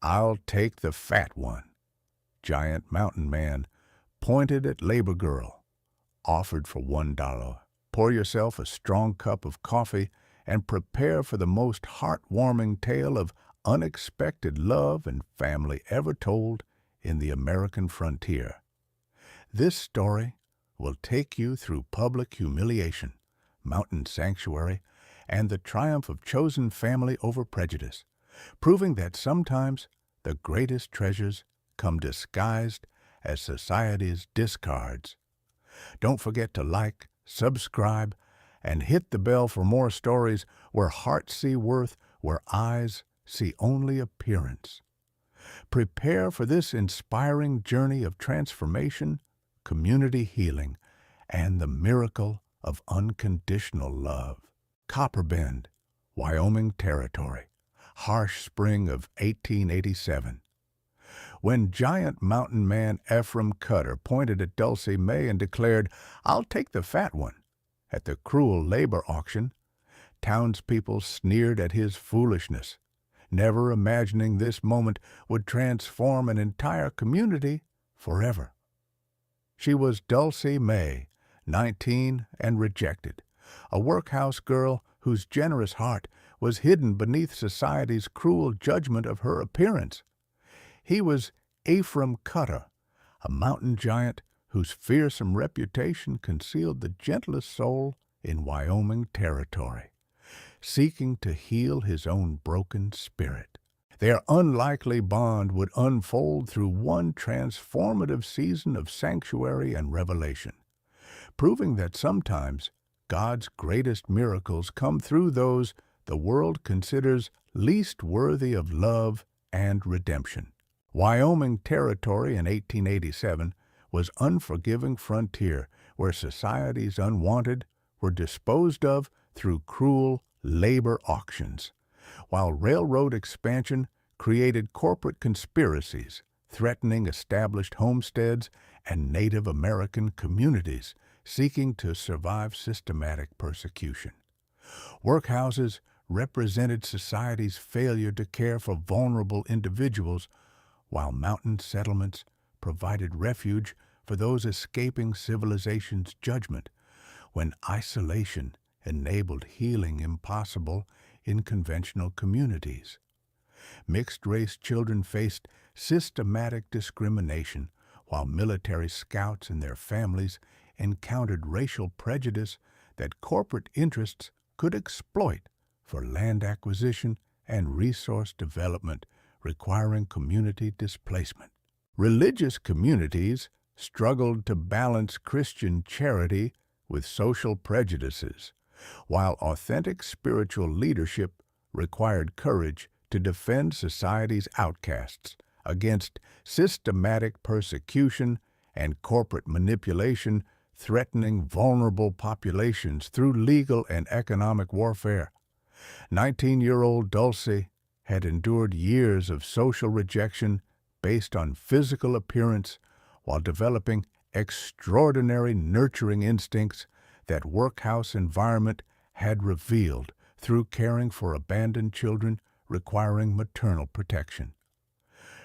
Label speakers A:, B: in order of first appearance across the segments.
A: "I'll take the fat one." Giant mountain man pointed at labor girl, offered for $1. Pour yourself a strong cup of coffee and prepare for the most heartwarming tale of unexpected love and family ever told in the American frontier. This story will take you through public humiliation, mountain sanctuary, and the triumph of chosen family over prejudice, proving that sometimes the greatest treasures come disguised as society's discards. Don't forget to like, subscribe, and hit the bell for more stories where hearts see worth, where eyes see only appearance. Prepare for this inspiring journey of transformation, community healing, and the miracle of unconditional love. Copper Bend, Wyoming Territory, harsh spring of 1887. When giant mountain man Ephraim Cutter pointed at Dulcie May and declared, "I'll take the fat one," at the cruel labor auction, townspeople sneered at his foolishness, never imagining this moment would transform an entire community forever. She was Dulcie May, 19 and rejected, a workhouse girl whose generous heart was hidden beneath society's cruel judgment of her appearance. He was Ephraim Cutter, a mountain giant whose fearsome reputation concealed the gentlest soul in Wyoming Territory, seeking to heal his own broken spirit. Their unlikely bond would unfold through one transformative season of sanctuary and revelation, proving that sometimes God's greatest miracles come through those the world considers least worthy of love and redemption. Wyoming Territory in 1887 was unforgiving frontier where society's unwanted were disposed of through cruel labor auctions, while railroad expansion created corporate conspiracies threatening established homesteads and Native American communities seeking to survive systematic persecution. Workhouses represented society's failure to care for vulnerable individuals, while mountain settlements provided refuge for those escaping civilization's judgment when isolation enabled healing impossible in conventional communities. Mixed-race children faced systematic discrimination, while military scouts and their families encountered racial prejudice that corporate interests could exploit for land acquisition and resource development, requiring community displacement. Religious communities struggled to balance Christian charity with social prejudices, while authentic spiritual leadership required courage to defend society's outcasts against systematic persecution and corporate manipulation threatening vulnerable populations through legal and economic warfare. 19-year-old Dulcie had endured years of social rejection based on physical appearance while developing extraordinary nurturing instincts that workhouse environment had revealed through caring for abandoned children requiring maternal protection.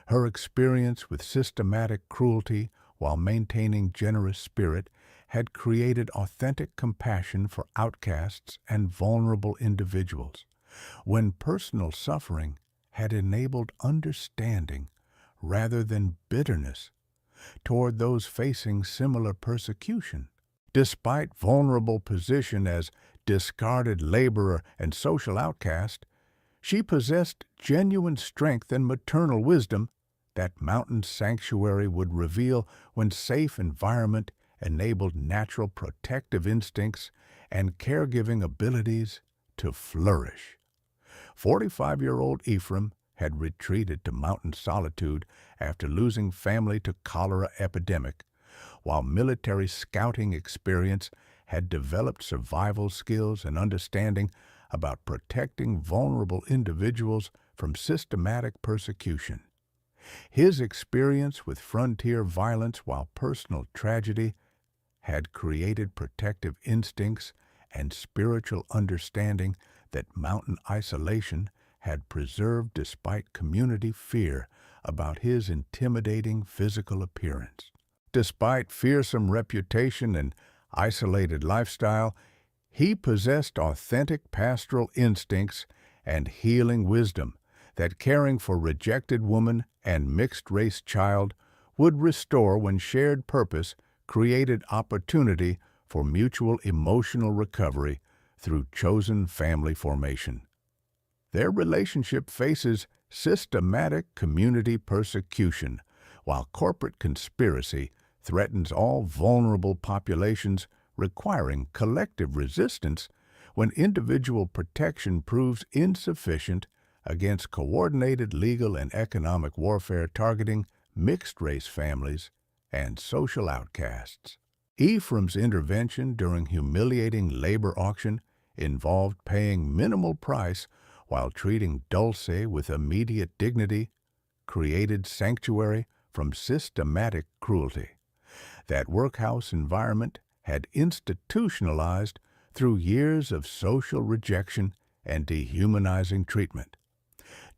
A: Her experience with systematic cruelty while maintaining generous spirit had created authentic compassion for outcasts and vulnerable individuals, when personal suffering had enabled understanding rather than bitterness toward those facing similar persecution. Despite vulnerable position as discarded laborer and social outcast, she possessed genuine strength and maternal wisdom that mountain sanctuary would reveal when safe environment enabled natural protective instincts and caregiving abilities to flourish. 45-year-old Ephraim had retreated to mountain solitude after losing family to cholera epidemic, while military scouting experience had developed survival skills and understanding about protecting vulnerable individuals from systematic persecution. His experience with frontier violence while personal tragedy had created protective instincts and spiritual understanding that mountain isolation had preserved despite community fear about his intimidating physical appearance. Despite fearsome reputation and isolated lifestyle, he possessed authentic pastoral instincts and healing wisdom that caring for rejected woman and mixed-race child would restore when shared purpose created opportunity for mutual emotional recovery through chosen family formation. Their relationship faces systematic community persecution, while corporate conspiracy threatens all vulnerable populations requiring collective resistance when individual protection proves insufficient against coordinated legal and economic warfare targeting mixed-race families and social outcasts. Ephraim's intervention during humiliating labor auction involved paying minimal price while treating Dulce with immediate dignity, created sanctuary from systematic cruelty. That workhouse environment had institutionalized through years of social rejection and dehumanizing treatment.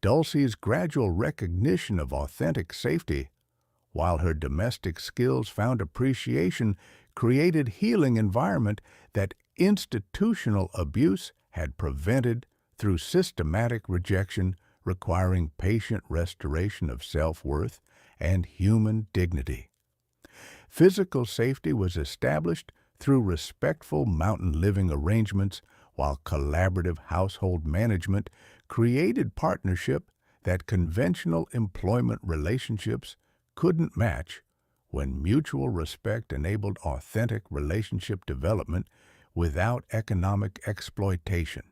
A: Dulce's gradual recognition of authentic safety, while her domestic skills found appreciation, created healing environment that institutional abuse had prevented through systematic rejection requiring patient restoration of self-worth and human dignity. Physical safety was established through respectful mountain living arrangements, while collaborative household management created partnership that conventional employment relationships couldn't match when mutual respect enabled authentic relationship development without economic exploitation.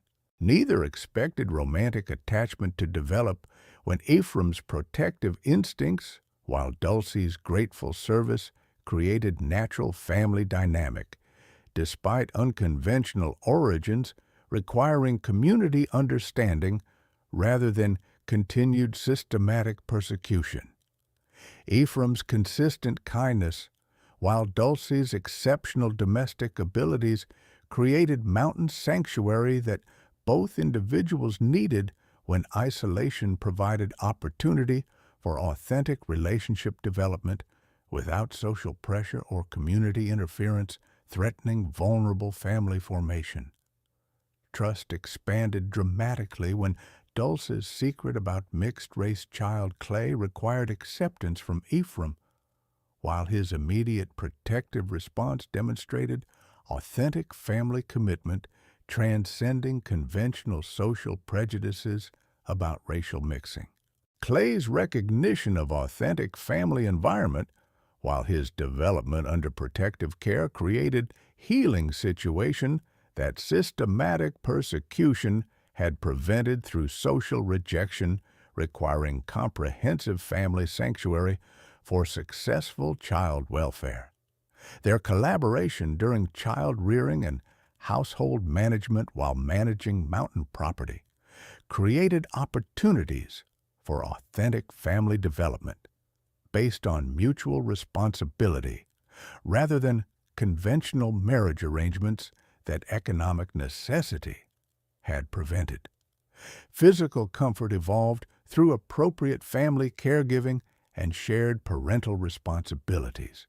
A: Neither expected romantic attachment to develop when Ephraim's protective instincts, while Dulce's grateful service created natural family dynamic, despite unconventional origins requiring community understanding rather than continued systematic persecution. Ephraim's consistent kindness, while Dulce's exceptional domestic abilities created mountain sanctuary that both individuals needed when isolation provided opportunity for authentic relationship development without social pressure or community interference threatening vulnerable family formation. Trust expanded dramatically when Dulce's secret about mixed-race child Clay required acceptance from Ephraim, while his immediate protective response demonstrated authentic family commitment transcending conventional social prejudices about racial mixing. Clay's recognition of authentic family environment, while his development under protective care created healing situation that systematic persecution had prevented through social rejection requiring comprehensive family sanctuary for successful child welfare. Their collaboration during child rearing and household management while managing mountain property created opportunities for authentic family development based on mutual responsibility rather than conventional marriage arrangements that economic necessity had prevented. Physical comfort evolved through appropriate family caregiving and shared parental responsibilities,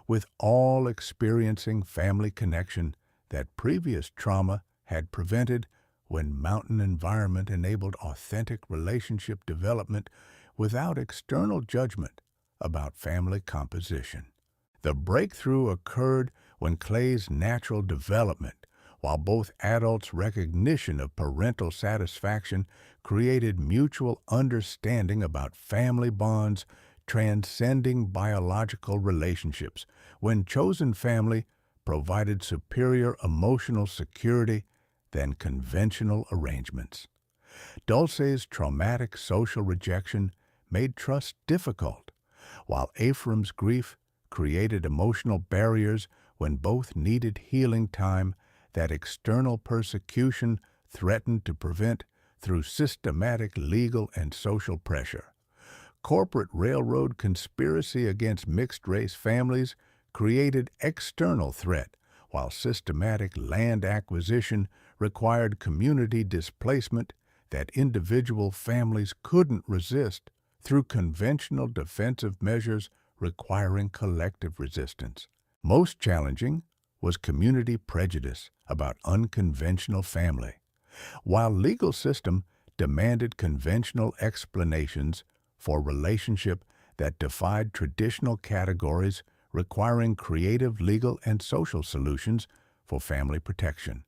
A: with all experiencing family connection that previous trauma had prevented when mountain environment enabled authentic relationship development without external judgment about family composition. The breakthrough occurred when Clay's natural development, while both adults' recognition of parental satisfaction created mutual understanding about family bonds transcending biological relationships, when chosen family provided superior emotional security than conventional arrangements. Dulce's traumatic social rejection made trust difficult, while Ephraim's grief created emotional barriers when both needed healing time that external persecution threatened to prevent through systematic legal and social pressure. Corporate railroad conspiracy against mixed-race families created external threat, while systematic land acquisition required community displacement that individual families couldn't resist through conventional defensive measures requiring collective resistance. Most challenging was community prejudice about unconventional family. While legal system demanded conventional explanations for relationship that defied traditional categories requiring creative legal and social solutions for family protection.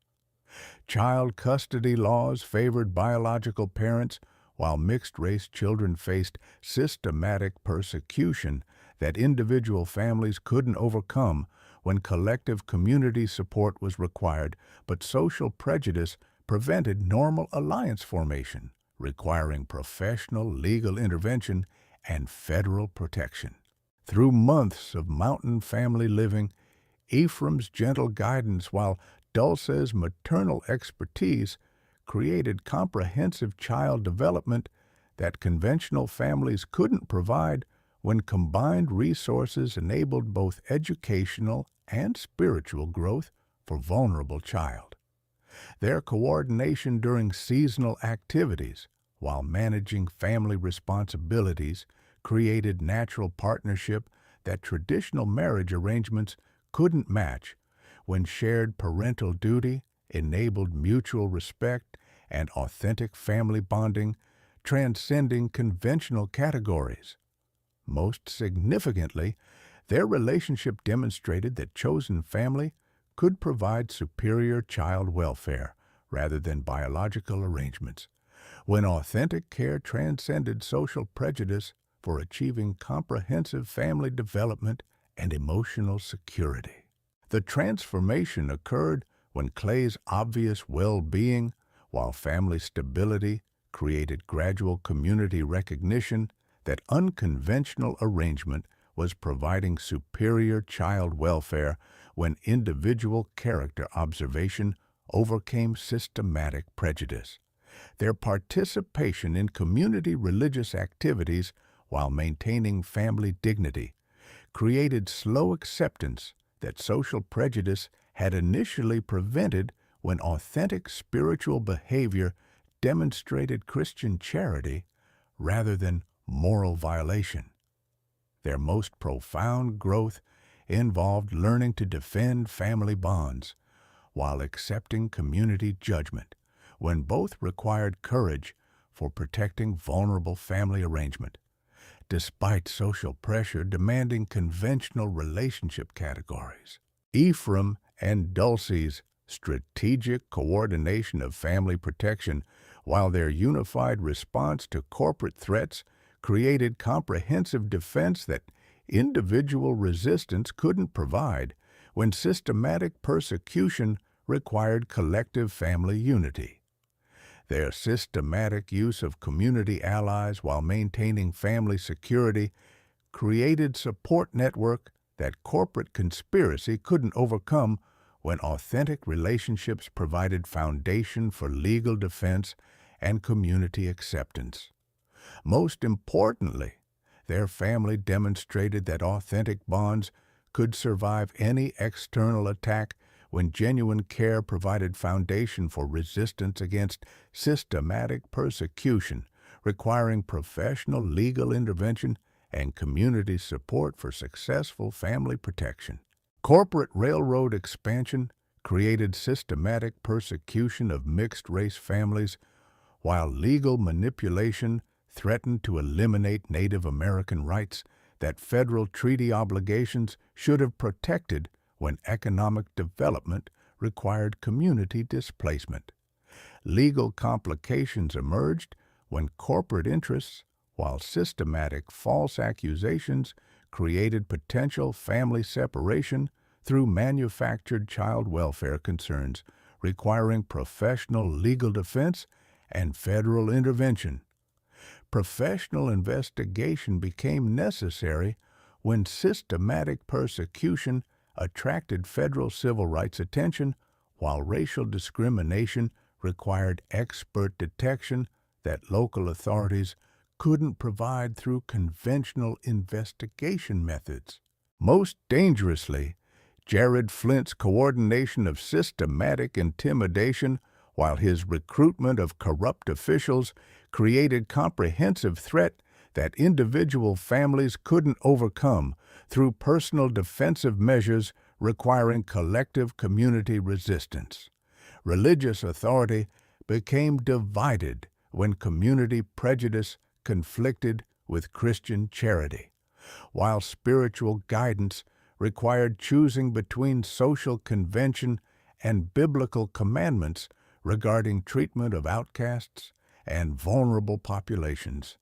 A: Child custody laws favored biological parents, while mixed-race children faced systematic persecution that individual families couldn't overcome when collective community support was required, but social prejudice prevented normal alliance formation, requiring professional legal intervention and federal protection. Through months of mountain family living, Ephraim's gentle guidance, while Dulce's maternal expertise, created comprehensive child development that conventional families couldn't provide when combined resources enabled both educational and spiritual growth for vulnerable child. Their coordination during seasonal activities while managing family responsibilities created natural partnership that traditional marriage arrangements couldn't match when shared parental duty enabled mutual respect and authentic family bonding transcending conventional categories. Most significantly, their relationship demonstrated that chosen family could provide superior child welfare rather than biological arrangements, when authentic care transcended social prejudice for achieving comprehensive family development and emotional security. The transformation occurred when Clay's obvious well-being, while family stability created gradual community recognition that unconventional arrangement was providing superior child welfare when individual character observation overcame systematic prejudice. Their participation in community religious activities while maintaining family dignity created slow acceptance that social prejudice had initially prevented when authentic spiritual behavior demonstrated Christian charity rather than moral violation. Their most profound growth involved learning to defend family bonds while accepting community judgment, when both required courage for protecting vulnerable family arrangement. Despite social pressure demanding conventional relationship categories, Ephraim and Dulce's strategic coordination of family protection, while their unified response to corporate threats created comprehensive defense that individual resistance couldn't provide when systematic persecution required collective family unity. Their systematic use of community allies while maintaining family security created support network that corporate conspiracy couldn't overcome when authentic relationships provided foundation for legal defense and community acceptance. Most importantly, their family demonstrated that authentic bonds could survive any external attack when genuine care provided foundation for resistance against systematic persecution, requiring professional legal intervention and community support for successful family protection. Corporate railroad expansion created systematic persecution of mixed-race families, while legal manipulation threatened to eliminate Native American rights that federal treaty obligations should have protected when economic development required community displacement. Legal complications emerged when corporate interests, while systematic false accusations created potential family separation through manufactured child welfare concerns requiring professional legal defense and federal intervention. Professional investigation became necessary when systematic persecution attracted federal civil rights attention, while racial discrimination required expert detection that local authorities couldn't provide through conventional investigation methods. Most dangerously, Jared Flint's coordination of systematic intimidation while his recruitment of corrupt officials created comprehensive threat that individual families couldn't overcome through personal defensive measures requiring collective community resistance. Religious authority became divided when community prejudice conflicted with Christian charity, while spiritual guidance required choosing between social convention and biblical commandments regarding treatment of outcasts and vulnerable populations.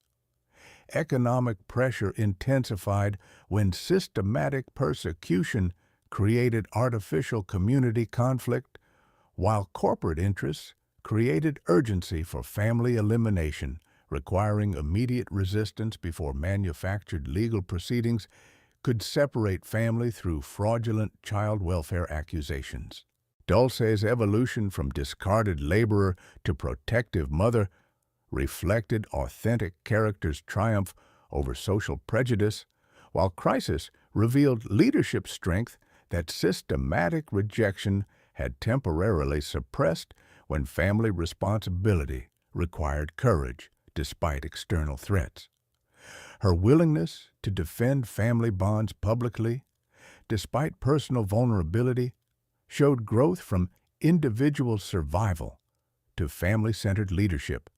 A: Economic pressure intensified when systematic persecution created artificial community conflict, while corporate interests created urgency for family elimination, requiring immediate resistance before manufactured legal proceedings could separate family through fraudulent child welfare accusations. Dulce's evolution from discarded laborer to protective mother reflected authentic character's triumph over social prejudice, while Crisis revealed leadership strength that systematic rejection had temporarily suppressed when family responsibility required courage despite external threats. Her willingness to defend family bonds publicly, despite personal vulnerability, showed growth from individual survival to family-centered leadership,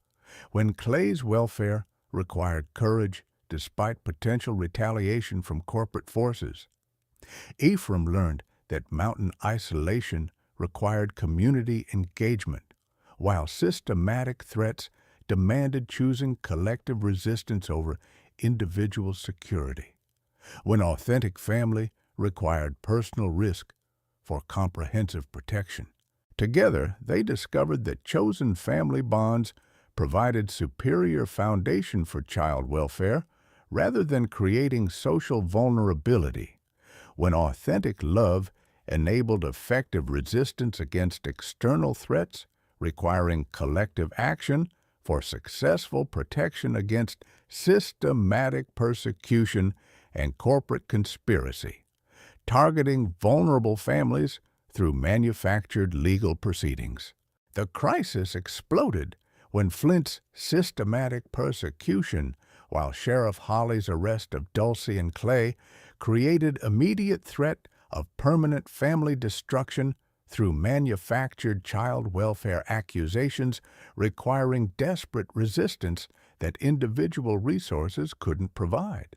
A: when Clay's welfare required courage despite potential retaliation from corporate forces. Ephraim learned that mountain isolation required community engagement, while systematic threats demanded choosing collective resistance over individual security, when authentic family required personal risk for comprehensive protection. Together, they discovered that chosen family bonds provided superior foundation for child welfare rather than creating social vulnerability, when authentic love enabled effective resistance against external threats requiring collective action for successful protection against systematic persecution and corporate conspiracy, targeting vulnerable families through manufactured legal proceedings. The crisis exploded when Flint's systematic persecution, while Sheriff Holly's arrest of Dulce and Clay, created immediate threat of permanent family destruction through manufactured child welfare accusations requiring desperate resistance that individual resources couldn't provide.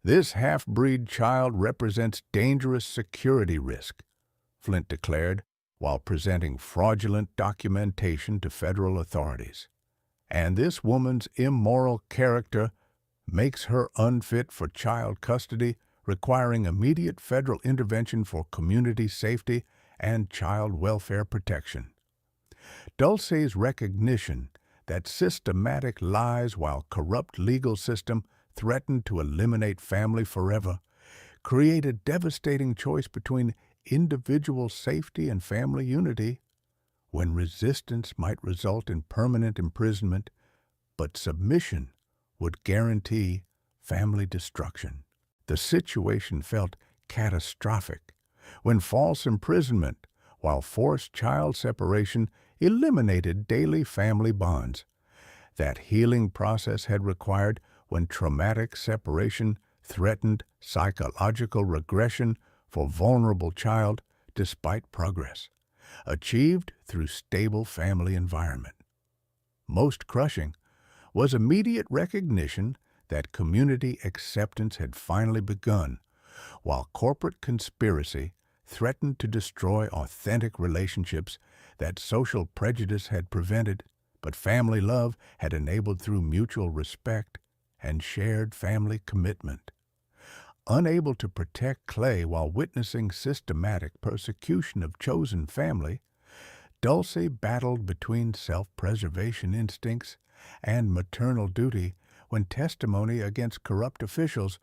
A: This half-breed child represents dangerous security risk, Flint declared, while presenting fraudulent documentation to federal authorities. And this woman's immoral character makes her unfit for child custody, requiring immediate federal intervention for community safety and child welfare protection. Dulce's recognition that systematic lies while corrupt legal system threatened to eliminate family forever created a devastating choice between individual safety and family unity, when resistance might result in permanent imprisonment, but submission would guarantee family destruction. The situation felt catastrophic when false imprisonment, while forced child separation eliminated daily family bonds. That healing process had required when traumatic separation threatened psychological regression for vulnerable child despite progress, achieved through stable family environment. Most crushing was immediate recognition that community acceptance had finally begun, while corporate conspiracy threatened to destroy authentic relationships that social prejudice had prevented, but family love had enabled through mutual respect and shared family commitment. Unable to protect Clay while witnessing systematic persecution of chosen family, Dulce battled between self-preservation instincts and maternal duty when testimony against corrupt officials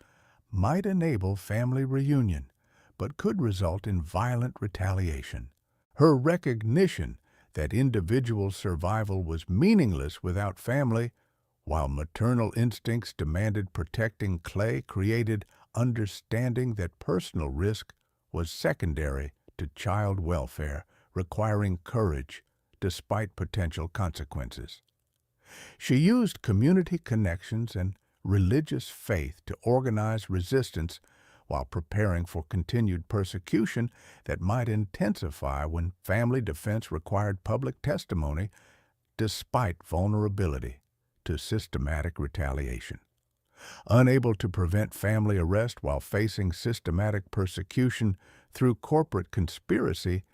A: might enable family reunion, but could result in violent retaliation. Her recognition that individual survival was meaningless without family, while maternal instincts demanded protecting Clay, created understanding that personal risk was secondary to child welfare, requiring courage despite potential consequences. She used community connections and religious faith to organize resistance while preparing for continued persecution that might intensify when family defense required public testimony despite vulnerability to systematic retaliation. Unable to prevent family arrest while facing systematic persecution through corporate conspiracy,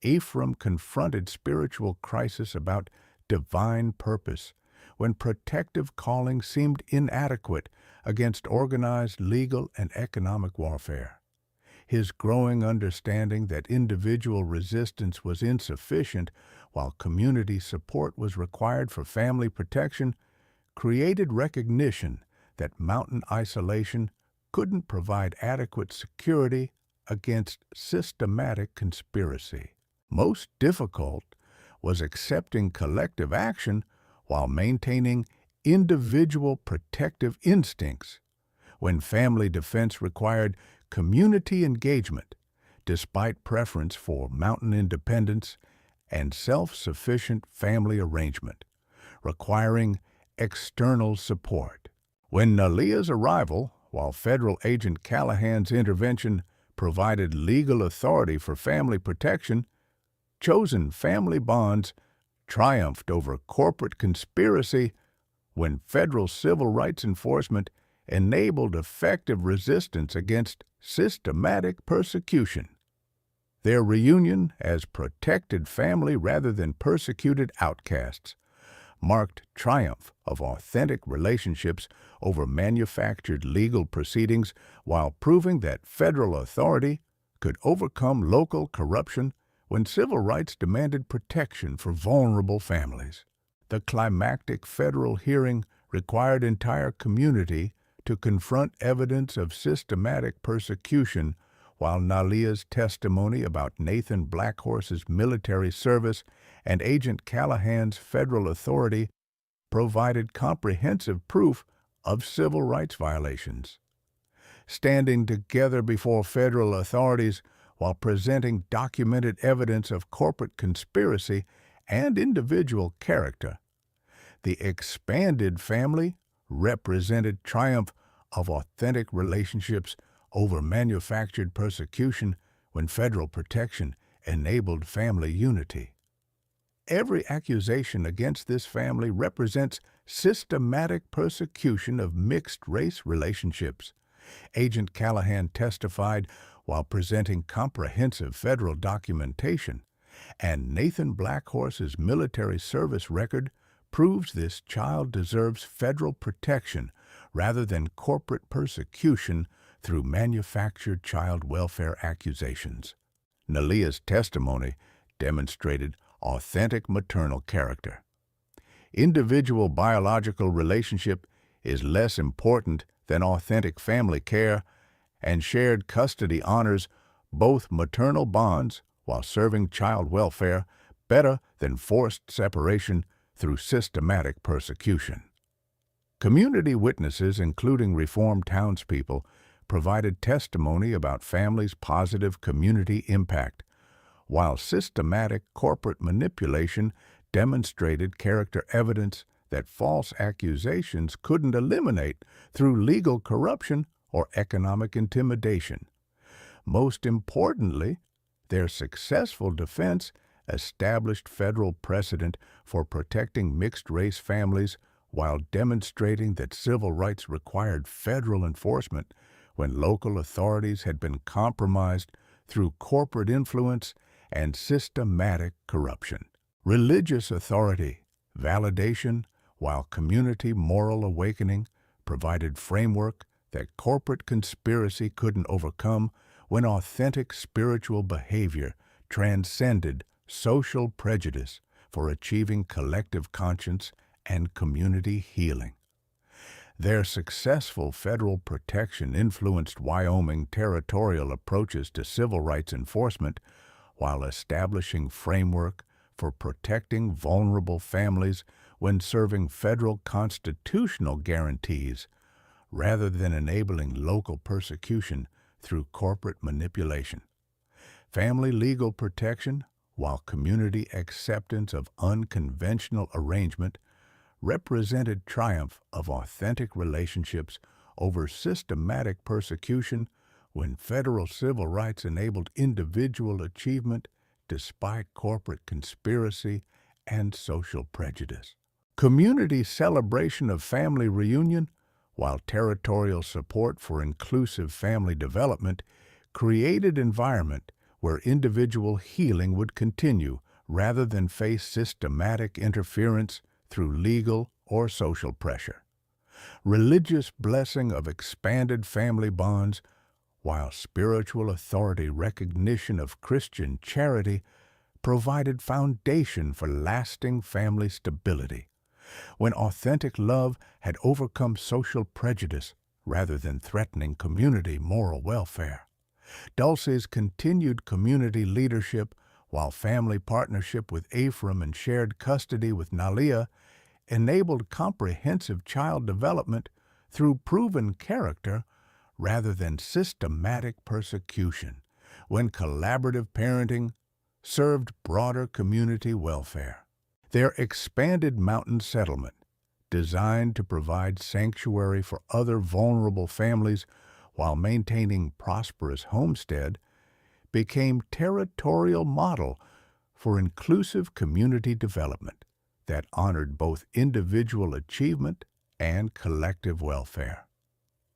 A: Ephraim confronted spiritual crisis about divine purpose when protective calling seemed inadequate against organized legal and economic warfare. His growing understanding that individual resistance was insufficient while community support was required for family protection created recognition that mountain isolation couldn't provide adequate security against systematic conspiracy. Most difficult was accepting collective action while maintaining individual protective instincts when family defense required community engagement despite preference for mountain independence and self-sufficient family arrangement, requiring external support. When Nalia's arrival, while federal agent Callahan's intervention provided legal authority for family protection, chosen family bonds triumphed over corporate conspiracy when federal civil rights enforcement enabled effective resistance against systematic persecution. Their reunion as protected family rather than persecuted outcasts marked triumph of authentic relationships over manufactured legal proceedings while proving that federal authority could overcome local corruption when civil rights demanded protection for vulnerable families. The climactic federal hearing required entire community to confront evidence of systematic persecution, while Nalia's testimony about Nathan Blackhorse's military service and Agent Callahan's federal authority provided comprehensive proof of civil rights violations. Standing together before federal authorities while presenting documented evidence of corporate conspiracy and individual character, the expanded family represented triumph of authentic relationships over manufactured persecution when federal protection enabled family unity. Every accusation against this family represents systematic persecution of mixed-race relationships. Agent Callahan testified while presenting comprehensive federal documentation, and Nathan Blackhorse's military service record proves this child deserves federal protection rather than corporate persecution through manufactured child welfare accusations. Nalia's testimony demonstrated authentic maternal character. Individual biological relationship is less important than authentic family care, and shared custody honors both maternal bonds while serving child welfare better than forced separation through systematic persecution. Community witnesses, including reformed townspeople, provided testimony about families' positive community impact, while systematic corporate manipulation demonstrated character evidence that false accusations couldn't eliminate through legal corruption or economic intimidation. Most importantly, their successful defense established federal precedent for protecting mixed-race families while demonstrating that civil rights required federal enforcement when local authorities had been compromised through corporate influence and systematic corruption. Religious authority, validation, while community moral awakening provided framework that corporate conspiracy couldn't overcome when authentic spiritual behavior transcended social prejudice for achieving collective conscience and community healing. Their successful federal protection influenced Wyoming territorial approaches to civil rights enforcement while establishing framework for protecting vulnerable families when serving federal constitutional guarantees rather than enabling local persecution through corporate manipulation. Family legal protection, while community acceptance of unconventional arrangement represented triumph of authentic relationships over systematic persecution when federal civil rights enabled individual achievement despite corporate conspiracy and social prejudice. Community celebration of family reunion, while territorial support for inclusive family development created environment where individual healing would continue rather than face systematic interference through legal or social pressure. Religious blessing of expanded family bonds, while spiritual authority recognition of Christian charity provided foundation for lasting family stability. When authentic love had overcome social prejudice rather than threatening community moral welfare. Dulce's continued community leadership, while family partnership with Ephraim and shared custody with Nalia, enabled comprehensive child development through proven character rather than systematic persecution, when collaborative parenting served broader community welfare. Their expanded mountain settlement, designed to provide sanctuary for other vulnerable families while maintaining prosperous homestead, became territorial model for inclusive community development that honored both individual achievement and collective welfare.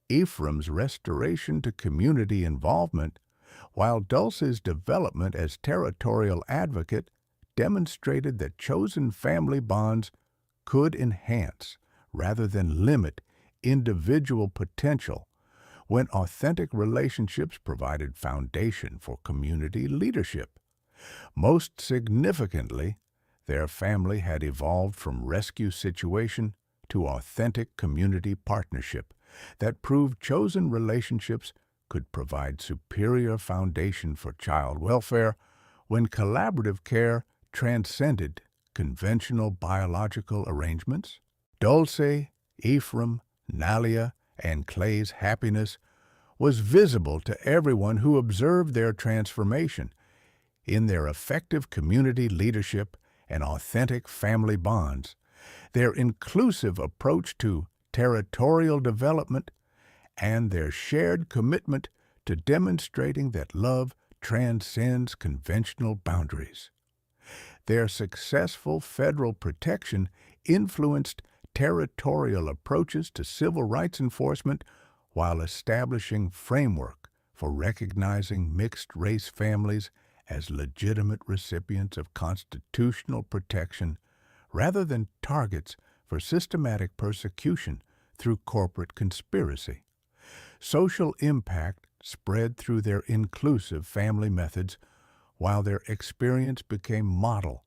A: Ephraim's restoration to community involvement, while Dulce's development as territorial advocate demonstrated that chosen family bonds could enhance rather than limit individual potential when authentic relationships provided foundation for community leadership. Most significantly, their family had evolved from rescue situation to authentic community partnership that proved chosen relationships could provide superior foundation for child welfare when collaborative care transcended conventional biological arrangements. Dulce, Ephraim, Nalia, and Clay's happiness was visible to everyone who observed their transformation in their effective community leadership and authentic family bonds, their inclusive approach to territorial development, and their shared commitment to demonstrating that love transcends conventional boundaries. Their successful federal protection influenced territorial approaches to civil rights enforcement while establishing framework for recognizing mixed-race families as legitimate recipients of constitutional protection rather than targets for systematic persecution through corporate conspiracy. Social impact spread through their inclusive family methods, while their experience became model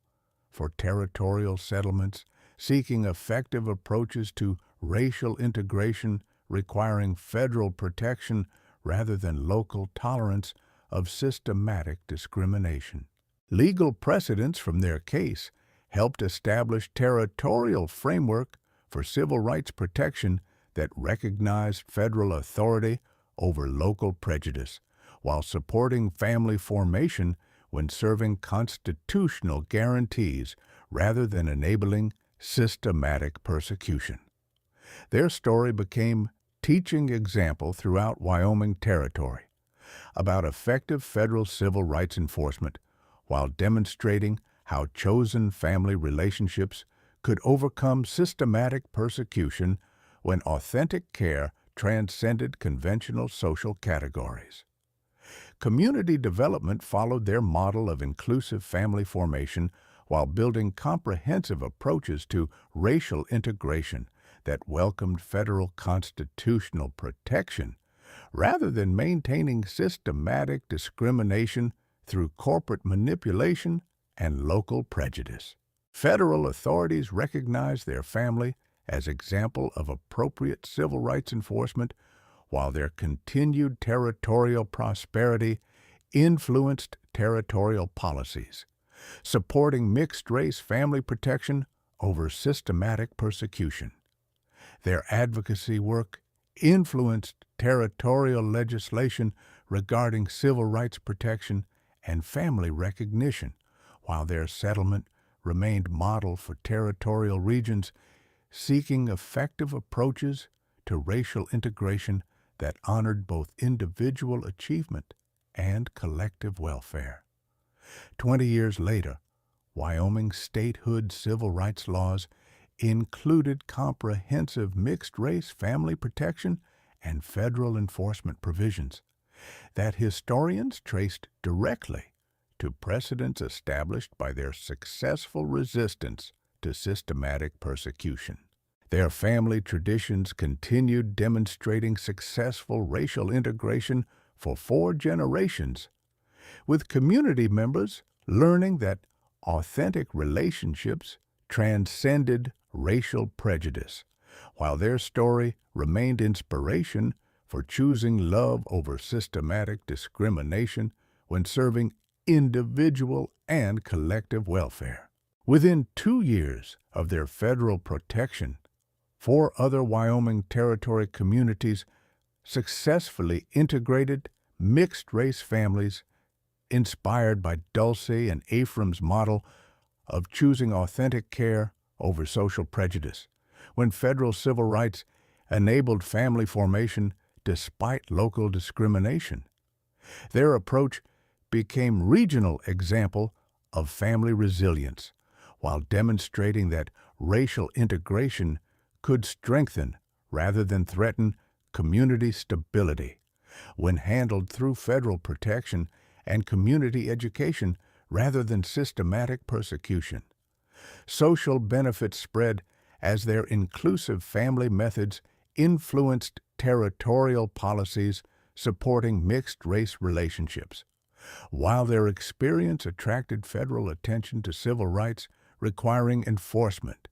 A: for territorial settlements seeking effective approaches to racial integration requiring federal protection rather than local tolerance of systematic discrimination. Legal precedents from their case helped establish territorial framework for civil rights protection that recognized federal authority over local prejudice, while supporting family formation when serving constitutional guarantees rather than enabling systematic persecution. Their story became teaching example throughout Wyoming Territory about effective federal civil rights enforcement while demonstrating how chosen family relationships could overcome systematic persecution when authentic care transcended conventional social categories. Community development followed their model of inclusive family formation while building comprehensive approaches to racial integration that welcomed federal constitutional protection rather than maintaining systematic discrimination through corporate manipulation and local prejudice. Federal authorities recognized their family as example of appropriate civil rights enforcement, while their continued territorial prosperity influenced territorial policies, supporting mixed-race family protection over systematic persecution. Their advocacy work influenced territorial legislation regarding civil rights protection and family recognition, while their settlement remained model for territorial regions seeking effective approaches to racial integration that honored both individual achievement and collective welfare. 20 years later, Wyoming's statehood civil rights laws included comprehensive mixed-race family protection and federal enforcement provisions that historians traced directly to precedents established by their successful resistance to systematic persecution. Their family traditions continued demonstrating successful racial integration for 4 generations, with community members learning that authentic relationships transcended racial prejudice, while their story remained inspiration for choosing love over systematic discrimination when serving individual and collective welfare. Within 2 years of their federal protection, 4 other Wyoming Territory communities successfully integrated mixed-race families inspired by Dulce and Ephraim's model of choosing authentic care over social prejudice, when federal civil rights enabled family formation despite local discrimination. Their approach became regional example of family resilience, while demonstrating that racial integration could strengthen rather than threaten community stability when handled through federal protection and community education rather than systematic persecution. Social benefits spread as their inclusive family methods influenced territorial policies supporting mixed-race relationships, while their experience attracted federal attention to civil rights requiring enforcement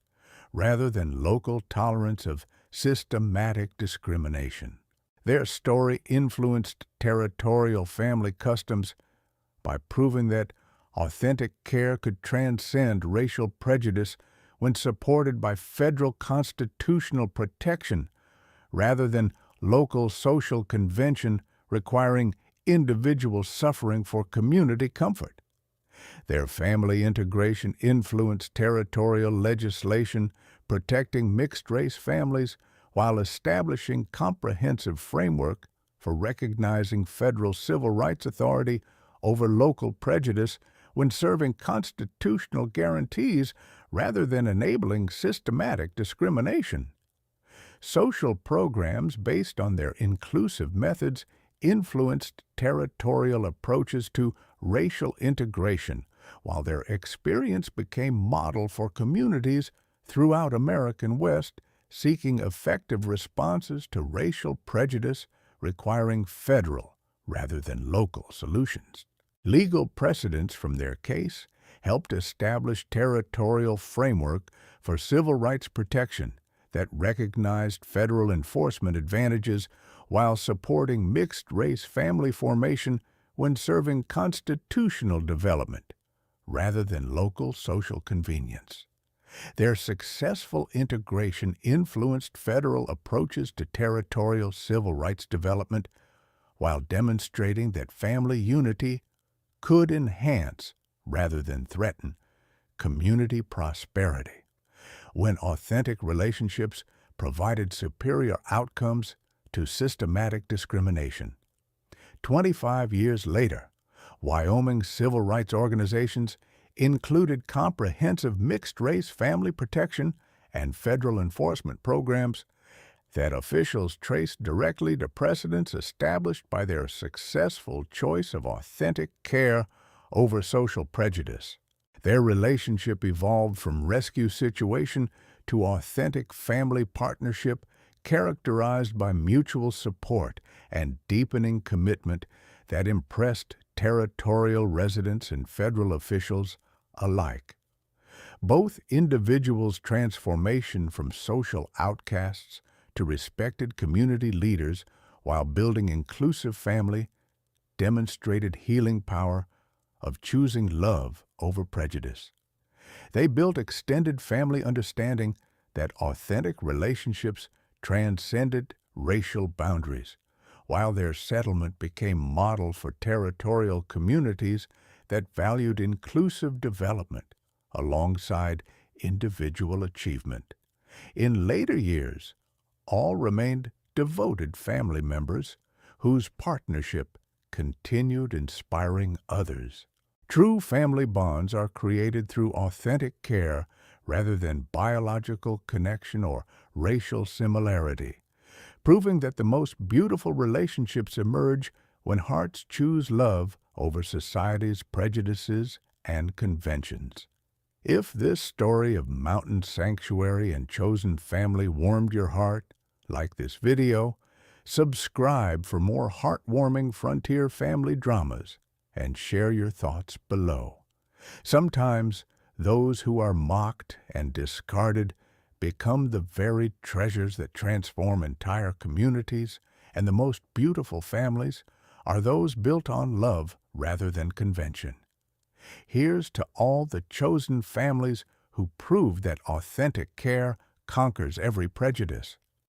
A: rather than local tolerance of systematic discrimination. Their story influenced territorial family customs by proving that authentic care could transcend racial prejudice when supported by federal constitutional protection rather than local social convention requiring individual suffering for community comfort. Their family integration influenced territorial legislation protecting mixed-race families while establishing comprehensive framework for recognizing federal civil rights authority over local prejudice when serving constitutional guarantees rather than enabling systematic discrimination. Social programs based on their inclusive methods influenced territorial approaches to racial integration, while their experience became model for communities throughout American West seeking effective responses to racial prejudice requiring federal rather than local solutions. Legal precedents from their case helped establish territorial framework for civil rights protection that recognized federal enforcement advantages while supporting mixed-race family formation when serving constitutional development rather than local social convenience. Their successful integration influenced federal approaches to territorial civil rights development while demonstrating that family unity could enhance rather than threaten community prosperity when authentic relationships provided superior outcomes to systematic discrimination. 25 years later, Wyoming civil rights organizations included comprehensive mixed-race family protection and federal enforcement programs that officials traced directly to precedents established by their successful choice of authentic care over social prejudice. Their relationship evolved from rescue situation to authentic family partnership characterized by mutual support and deepening commitment that impressed territorial residents and federal officials alike. Both individuals' transformation from social outcasts to respected community leaders while building inclusive family demonstrated healing power of choosing love over prejudice. They built extended family understanding that authentic relationships transcended racial boundaries, while their settlement became model for territorial communities that valued inclusive development alongside individual achievement. In later years, all remained devoted family members whose partnership continued inspiring others. True family bonds are created through authentic care rather than biological connection or racial similarity, proving that the most beautiful relationships emerge when hearts choose love over society's prejudices and conventions. If this story of mountain sanctuary and chosen family warmed your heart, like this video, subscribe for more heartwarming frontier family dramas and share your thoughts below. Sometimes those who are mocked and discarded become the very treasures that transform entire communities, and the most beautiful families are those built on love rather than convention. Here's to all the chosen families who prove that authentic care conquers every prejudice.